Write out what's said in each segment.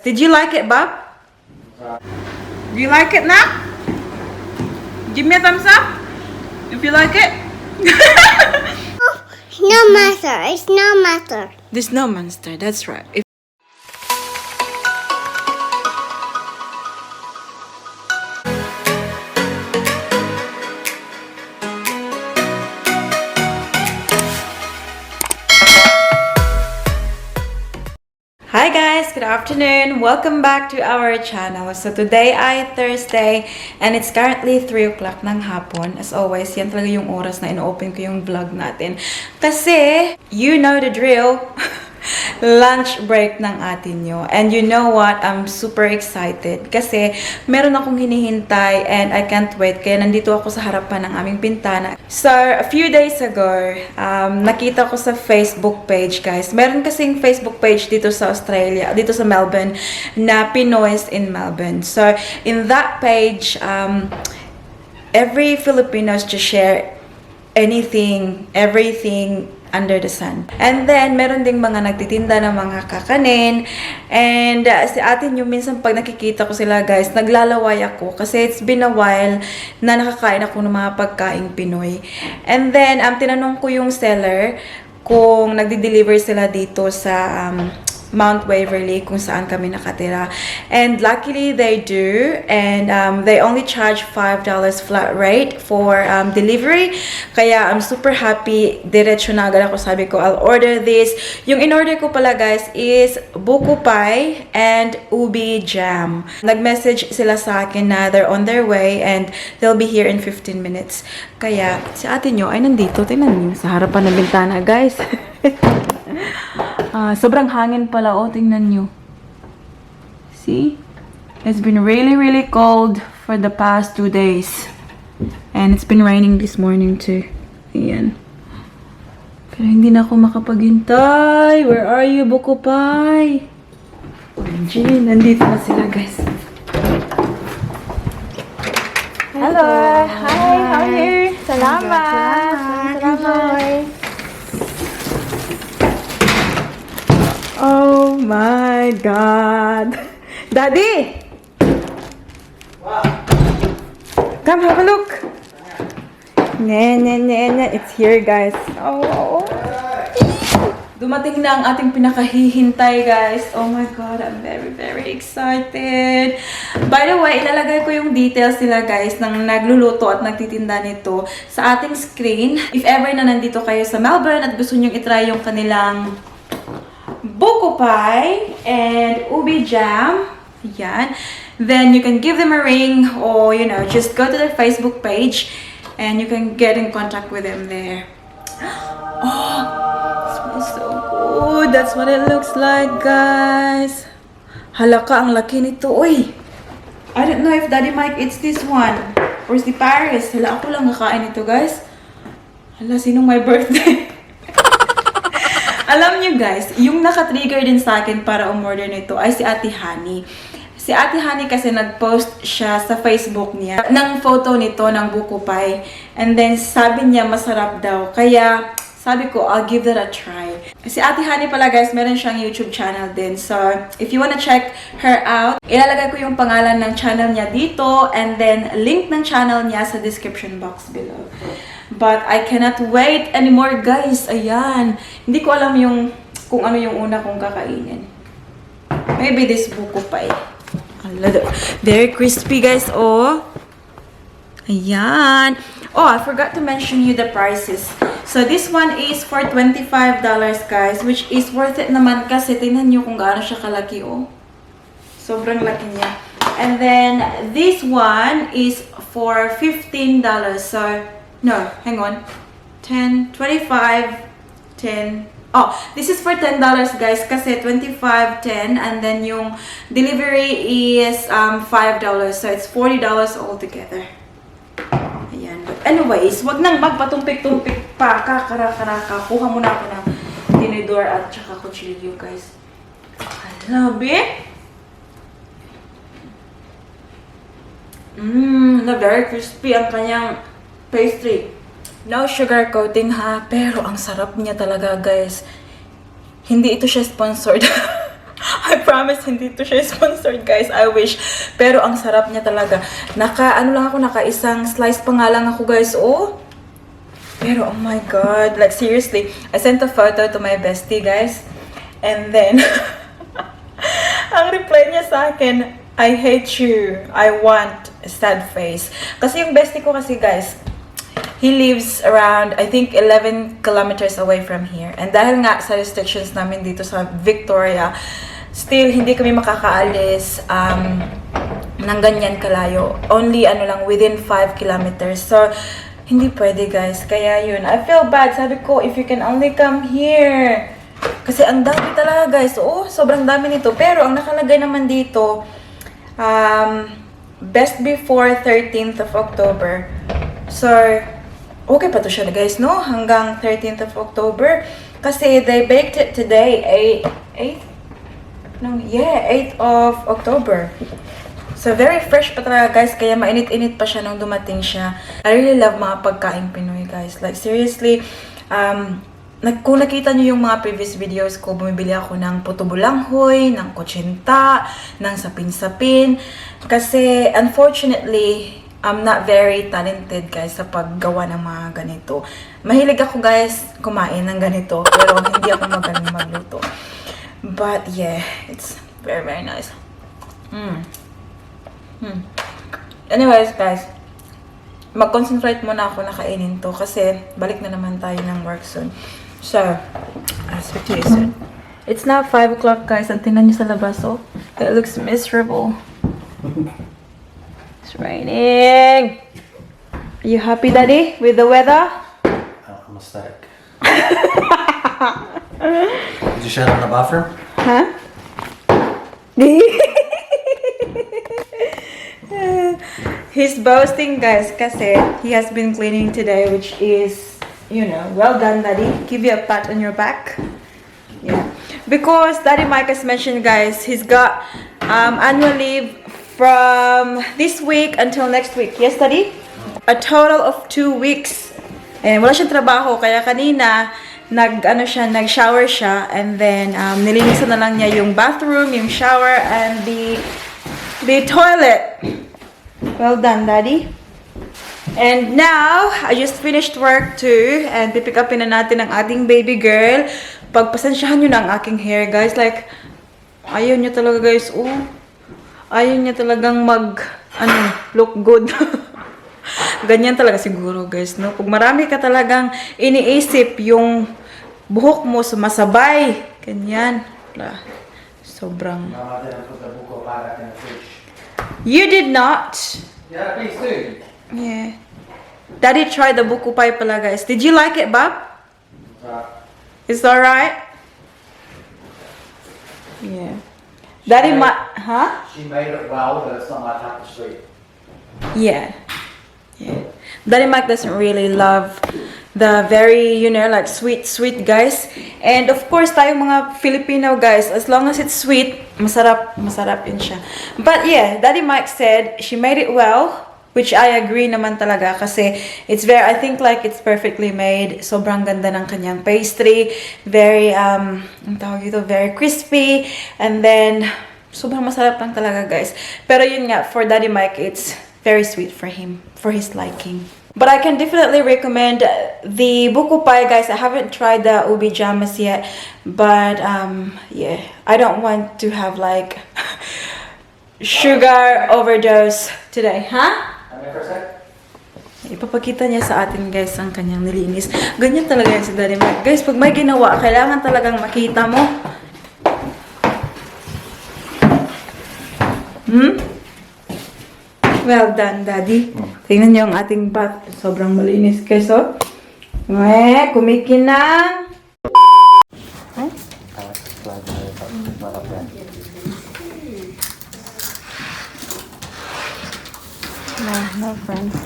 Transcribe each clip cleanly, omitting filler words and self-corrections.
Did you like it, Bob? Do you like it now? Give me a thumbs up if you like it. No matter. It's no matter. There's no monster. That's right. Hi guys, good afternoon. Welcome back to our channel. So today ay Thursday and it's currently 3 o'clock ng hapon. As always, yan talaga yung oras na ino-open ko yung vlog natin. Kasi, you know the drill. Lunch break ng atin nyo. And you know what? I'm super excited. Kasi meron akong hinihintay and I can't wait. Kaya nandito ako sa harapan ng aming bintana. So, a few days ago, nakita ko sa Facebook page, guys. Meron kasing Facebook page dito sa Australia, dito sa Melbourne, na Pinoys in Melbourne. So, in that page, every Filipinos just share anything, everything under the sun. And then, meron ding mga nagtitinda ng mga kakanin. And si atin yung minsan pag nakikita ko sila guys, naglalaway ako. Kasi it's been a while na nakakain ako ng mga pagkaing Pinoy. And then, tinanong ko yung seller kung nagdi-deliver sila dito sa Mount Waverly kung saan kami nakatira. And luckily they do. And they only charge $5 flat rate for delivery. Kaya I'm super happy. Diretso na agad ako. Sabi ko, I'll order this. Yung in-order ko pala guys is Buko pie and ubi jam. Nag-message sila sa akin na they're on their way and they'll be here in 15 minutes. Kaya si ate nyo ay nandito. Tingnan nyo sa harapan ng bintana guys. Sobrang hangin pala, oh, tingnan nyo. See? It's been really cold for the past 2 days. And it's been raining this morning too. Ayan. Pero hindi na ako makapaghintay. Where are you, Buko Pie? Jean, nandito na sila, guys. Hello! Hi! How are you? Salamat! Salamat! Oh my God! Daddy! Wow. Come have a look! It's here guys. Oh. Dumating na ang ating pinakahihintay guys. Oh my God, I'm very excited. By the way, ilalagay ko yung details nila guys ng nagluluto at nagtitinda nito sa ating screen. If ever na nandito kayo sa Melbourne at gusto nyong itry yung kanilang Buko pie and ubi jam. Yan. Then you can give them a ring or, you know, just go to their Facebook page and you can get in contact with them there. Oh, it smells so good. That's what it looks like, guys. Halaka, ang laki nito. Uy! I don't know if Daddy Mike eats this one. Or si Paris. Hala, ako lang nakain ito, guys. Hala, sinong my birthday? Alam niyo guys, yung naka-trigger din sa akin para umorder nito ay si Ate Honey. Si Ate Honey kasi nag-post siya sa Facebook niya ng photo nito ng Buko pie. And then sabi niya masarap daw. Kaya sabi ko, I'll give that a try. Si Ate Honey pala guys, meron siyang YouTube channel din. So, if you wanna check her out, ilalagay ko yung pangalan ng channel niya dito and then link ng channel niya sa description box below. But I cannot wait anymore, guys. Ayan. Hindi ko alam kung ano yung una kong kakainin. Maybe this Buko pie. Very crispy, guys. Oh. Ayan. Oh, I forgot to mention you the prices. So, this one is for $25, guys. Which is worth it naman kasi tingnan nyo kung gaano siya kalaki, oh. Sobrang laki niya. And then, this one is for $15. So, no, hang on. 10, 25, 10. Oh, this is for $10 guys kasi 25, 10 and then yung delivery is $5. So it's $40 altogether. Ayan. But anyways, wag nang magpatumpik-tumpik pa. Kakara-karaka. Kuha muna ako ng tinidor at saka kutsilyo guys. I love it. Very crispy ang kanyang pastry. No sugar coating ha, pero ang sarap niya talaga guys. Hindi ito siya sponsored. I promise, hindi to siya sponsored, guys. I wish. Pero ang sarap niya talaga. Naka isang slice pa nga lang ako, guys. Oh. Pero, oh my God. Like, seriously. I sent a photo to my bestie, guys. And then, ang reply niya sa akin, I hate you. I want a sad face. Kasi yung bestie ko kasi, guys, he lives around, I think, 11 kilometers away from here. And dahil nga sa restrictions namin dito sa Victoria, still, hindi kami makakaalis ng ganyan kalayo. Only, within 5 kilometers. So, hindi pwede, guys. Kaya yun, I feel bad. Sabi ko, if you can only come here. Kasi ang dami talaga, guys. Oo, sobrang dami nito. Pero, ang nakalagay naman dito, best before 13th of October. So, okay pa to siya, guys, no? Hanggang 13th of October. Kasi they baked it today, 8th of October. So, very fresh pa talaga, guys. Kaya mainit-init pa siya nung dumating siya. I really love mga pagkain Pinoy, guys. Like, seriously, kung nakita nyo yung mga previous videos ko, bumibili ako ng puto bulanghoy, ng kutsinta, ng sapin-sapin. Kasi, unfortunately, I'm not very talented, guys, sa paggawa ng mga ganito. Mahilig ako, guys, kumain ng ganito. Pero hindi ako magaling magluto. But, yeah, it's very, very nice. Anyways, guys, mag-concentrate muna ako na kainin to. Kasi, balik na naman tayo ng work soon. So, I'll speak to you soon. It's now 5 o'clock, guys. Ang tingnan nyo sa labas, oh. It looks miserable. It's raining. Are you happy, Daddy, with the weather? I'm ecstatic. Did you shut down the bathroom? Huh? He's boasting, guys, kasi he has been cleaning today, which is, well done, Daddy. Give you a pat on your back. Yeah. Because Daddy Mike has mentioned, guys, he's got annual leave from this week until next week. Yes, Daddy? A total of 2 weeks. And wala siyang trabaho. Kaya kanina, nag-shower siya. And then, nilinisan na lang niya yung bathroom, yung shower, and the toilet. Well done, Daddy. And now, I just finished work too. And pipick upin na natin ang ating baby girl. Pagpasensyahan nyo na ang aking hair, guys. Like, ayaw niya talaga, guys. Ayaw niya talagang look good. Ganyan talaga siguro, guys, no? Pag marami ka talagang iniisip yung buhok mo sumasabay. Ganyan. Sobrang... No, I didn't put the Buko back in the fridge. You did not. Yeah, please do. Yeah. Daddy tried the buko pie pala, guys. Did you like it, Bob? It's alright? Yeah. Daddy huh? She made it well, but it's not my type of sweet. Yeah. Yeah. Daddy Mike doesn't really love the very, like sweet, guys. And of course, tayo mga Filipino, guys, as long as it's sweet, masarap yun siya. But yeah, Daddy Mike said she made it well, which I agree naman talaga kasi it's very, I think like it's perfectly made. Sobrang ganda ng kanyang pastry. Very, ang tawag ito, very crispy. And then, sobrang masarap lang talaga, guys. Pero yun nga, for Daddy Mike, it's very sweet for him, for his liking. But I can definitely recommend the buko pie, guys. I haven't tried the ubi jamas yet, but yeah, I don't want to have like sugar overdose today, huh? Ipapakita niya sa atin, guys, ang kanyang nilinis. Ganyan talaga yan si Daddy Mike. Guys, pag may ginawa, kailangan talagang makita mo. Well done, Daddy. Tingnan niyo ang ating bath. Sobrang malinis, guys, oh. Kumikinang. No friends.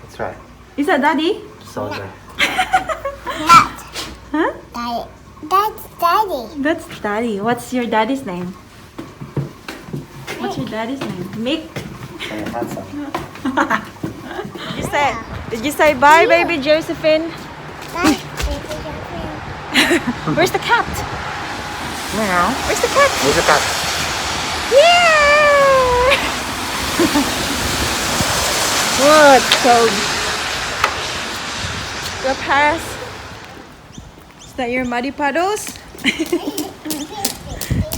That's right. Is that Daddy? Soldier. Huh? Daddy. That's Daddy. That's Daddy. What's your daddy's name? What's your daddy's name? Mick? Handsome. Did you say bye, baby Josephine? Bye, baby Josephine. Where's the cat? Meow. Where's the cat? Where's the cat? Yeah! What? So, the pass. Is that your muddy puddles?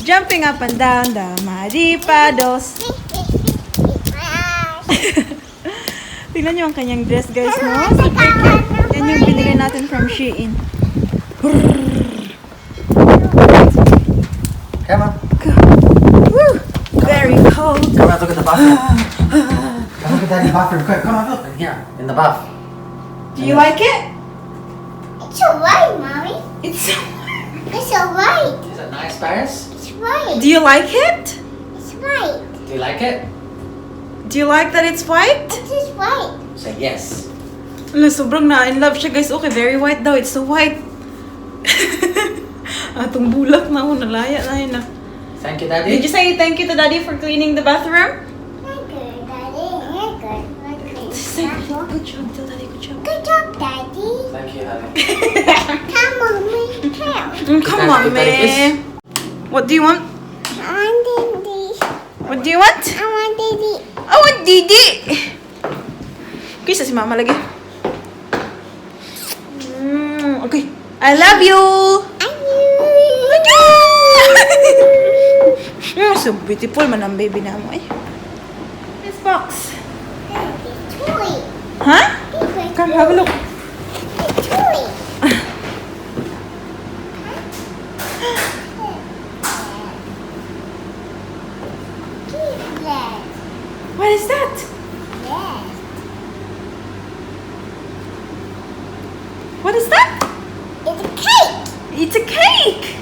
Jumping up and down the muddy puddles. Tingnan nyo ang kanyang dress, guys, no? Super cute. Yan yung binili natin from Shein. Come on. Woo! Very cold. Come on, look at the bathroom. Come look at Daddy's bathroom. Quick, come on, look. In here, in the bath. Do you like it? It's alright, Mommy. It's It's alright. Is it nice, Paris? It's white. Do you like it? It's white. Do you like it? Do you like that it's white? It is white. Say yes. Ala, sobrang na in love siya, guys. Okay, very white daw. It's so white. Atong bulak na ako, nalaya na yun na. Thank you, Daddy. Did you say thank you to Daddy for cleaning the bathroom? Thank you, Daddy. You're good. Say, good job. Tell Daddy, good job. Good job, Daddy. Thank you, Daddy. Come on, me. Come. Come on, man. What do you want? I want Daddy. What do you want? I want Daddy. I want Didi. Kisa si Mama lagi. Okay. I love you. So beautiful man ang baby na mo eh. This box. Toy. Huh? Come have a look. Toy. What is that? Yes. What is that? It's a cake. It's a cake.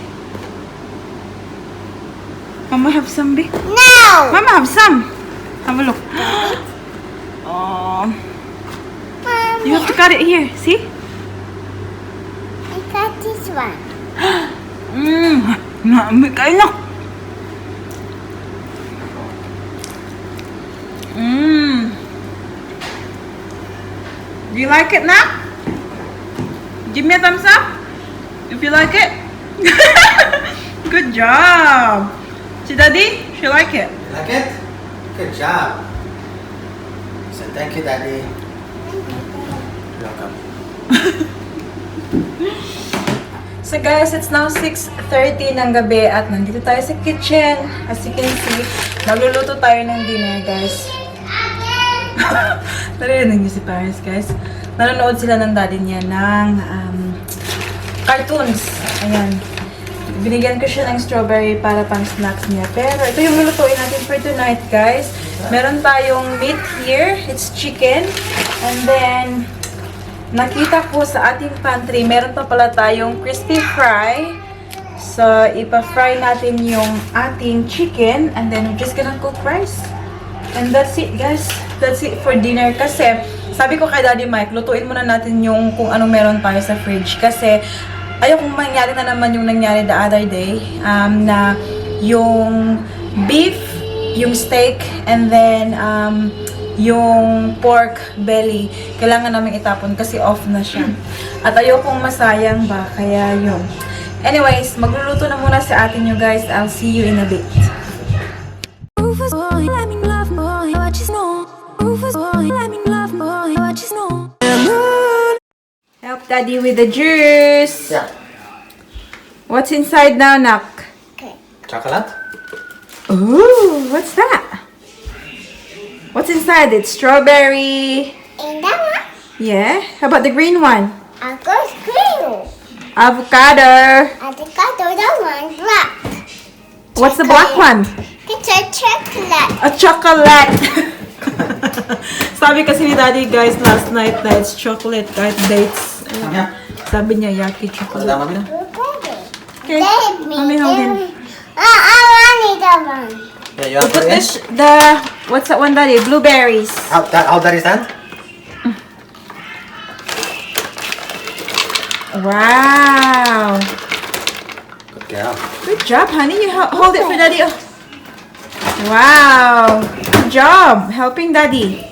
Mama have some, babe. No. Mama have some. Have a look. Oh, Mommy, you have to cut it here. See? I got this one. Naambil kayo na. Do you like it now? Give me a thumbs up if you like it. Good job. Si Daddy, she like it. You like it? Good job. Say thank you, Daddy. You're welcome. So guys, it's now 6:30 ng gabi at nandito tayo sa kitchen. As you can see, nagluluto tayo ng dinner, guys. Narinig niyo si Paris, guys. Nanonood sila ng daddy niya ng cartoons. Ayan. Binigyan ko siya ng strawberry para pang snacks niya. Pero ito yung lulutuin natin for tonight, guys. Meron tayong meat here. It's chicken. And then, nakita ko sa ating pantry, meron pa pala tayong crispy fry. So, ipa-fry natin yung ating chicken. And then, we're just gonna cook rice. And that's it, guys. That's it for dinner. Kasi, sabi ko kay Daddy Mike, lutuin muna natin yung kung anong meron tayo sa fridge. Kasi, ayokong mangyari na naman yung nangyari the other day. Na yung beef, yung steak, and then, yung pork belly, kailangan namin itapon kasi off na siya. At ayokong masayang ba, kaya yun. Anyways, magluluto na muna sa atin you guys. I'll see you in a bit. Help Daddy with the juice. Yeah. What's inside now, Nak? Chocolate? Ooh, what's that? What's inside it? Strawberry. And that one, Yeah. How about the green one? I got green. Avocado. I think I got that one black. What's the black one? It's a chocolate. A chocolate. Sabi kasi ni Daddy, guys, last night na it's chocolate kahit dates. Yeah. Sabi niya, yucky chocolate. What's that, Mommy? Okay. Mommy, hold it. I wanted that one. Yeah, you want to Put put it in? this, what's that one, Daddy? Blueberries. How Daddy stand? Wow. Good girl. Good job, honey. You hold it for Daddy. Oh. Wow. Good job helping Daddy.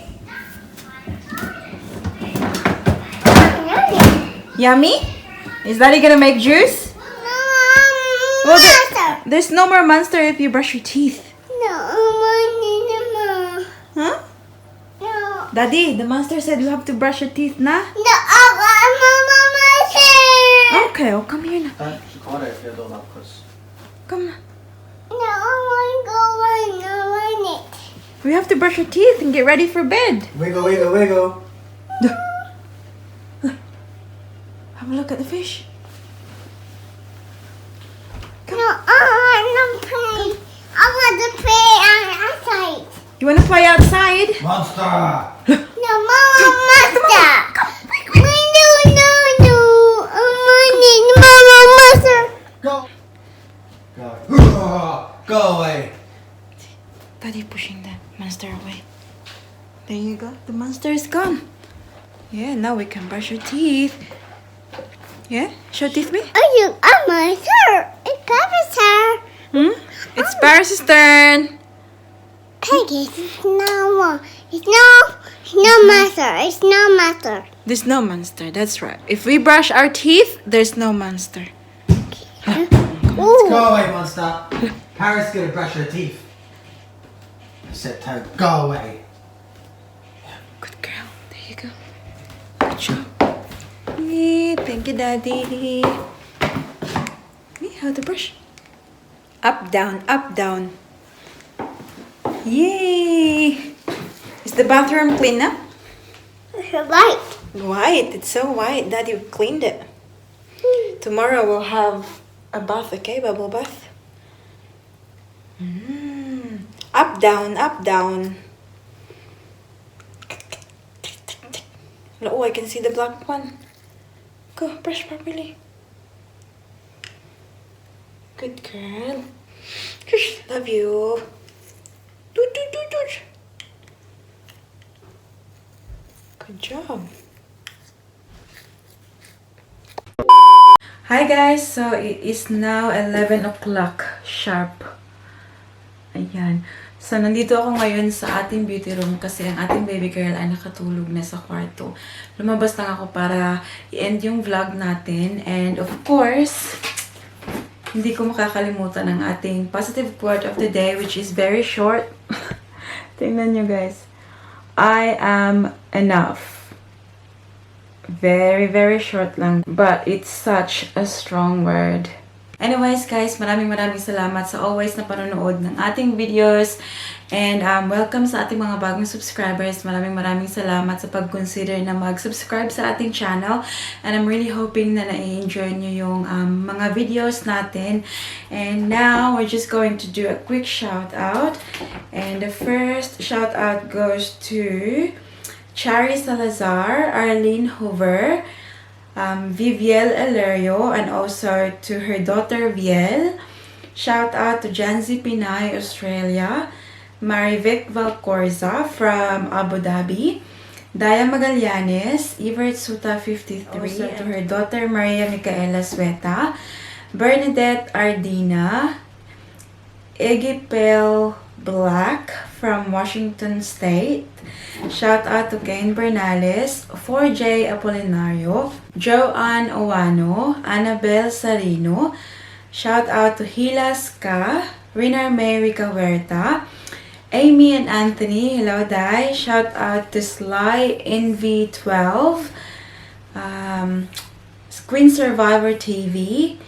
Yummy? Is Daddy gonna make juice? Well, there's no more monster if you brush your teeth. No, no. Huh? No. Daddy, the monster said you have to brush your teeth na. No, Mama. Okay, oh, come here na. She caught it if you don't have because. Come na. No, I want to go on it. We have to brush your teeth and get ready for bed. Wiggle, wiggle, wiggle. Have a look at the fish. No, I want to play. I want to play outside. You wanna play outside? Monster! No, Mama, monster. No. Mama, monster. Go! Go! Go away! Daddy pushing the monster away. There you go. The monster is gone. Yeah, now we can brush your teeth. Yeah? Show teeth me. Are you a monster? It's Papa's turn. It's Paris' turn. Peggy, it's no monster. It's no monster. There's no monster. That's right. If we brush our teeth, there's no monster. Ooh. Go away, monster! Paris gonna brush her teeth. I said to her, go away. Good girl. There you go. Good job. Yay, thank you, Daddy. Hey, how to brush? Up, down, up, down. Yay! Is the bathroom clean now? It's white. White. It's so white. Daddy cleaned it. Tomorrow we'll have a bath, okay? Bubble bath. Up, down, up, down. Oh, I can see the black one. Go, brush properly. Good girl. Love you. Doot. Good job. Hi guys, so it is now 11 o'clock sharp. Ayan. So, nandito ako ngayon sa ating beauty room kasi ang ating baby girl ay nakatulog na sa kwarto. Lumabas lang ako para i-end yung vlog natin. And of course, hindi ko makakalimutan ang ating positive quote of the day, which is very short. Tingnan nyo guys. I am enough. Very, very short lang. But it's such a strong word. Anyways guys, maraming salamat sa always na panonood ng ating videos. And welcome sa ating mga bagong subscribers. Maraming salamat sa pag-consider na mag-subscribe sa ating channel. And I'm really hoping na na-enjoy nyo yung mga videos natin. And now, we're just going to do a quick shout out. And the first shout out goes to Chari Salazar, Arlene Hoover, Viviel Elerio, and also to her daughter Viel. Shout out to Janzi Pinay, Australia, Marivic Valcorza from Abu Dhabi, Daya Magallanes, Evert Suta 53, also to her daughter Maria Micaela Sueta, Bernadette Ardina, Egipel Black from Washington State. Shout out to Kane Bernales, 4J Apolinario, Joanne Owano, Annabel Sarino. Shout out to Hila Ska, Rinar Mary Cahuerta, Amy and Anthony. Hello, Dai. Shout out to Sly NV12, Queen Survivor TV,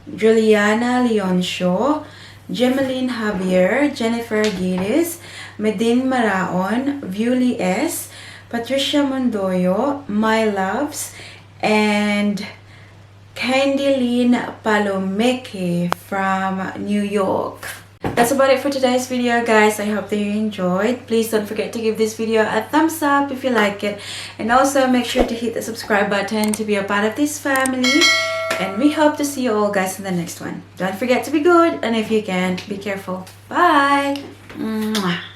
Juliana Leoncio, Gemeline Javier, Jennifer Giris, Medin Maraon, Viuli S, Patricia Mondoyo, My Loves, and Candylene Palomeke from New York. That's about it for today's video, guys. I hope that you enjoyed. Please don't forget to give this video a thumbs up if you like it. And also make sure to hit the subscribe button to be a part of this family. And we hope to see you all guys in the next one. Don't forget to be good, and if you can, be careful. Bye! Mwah.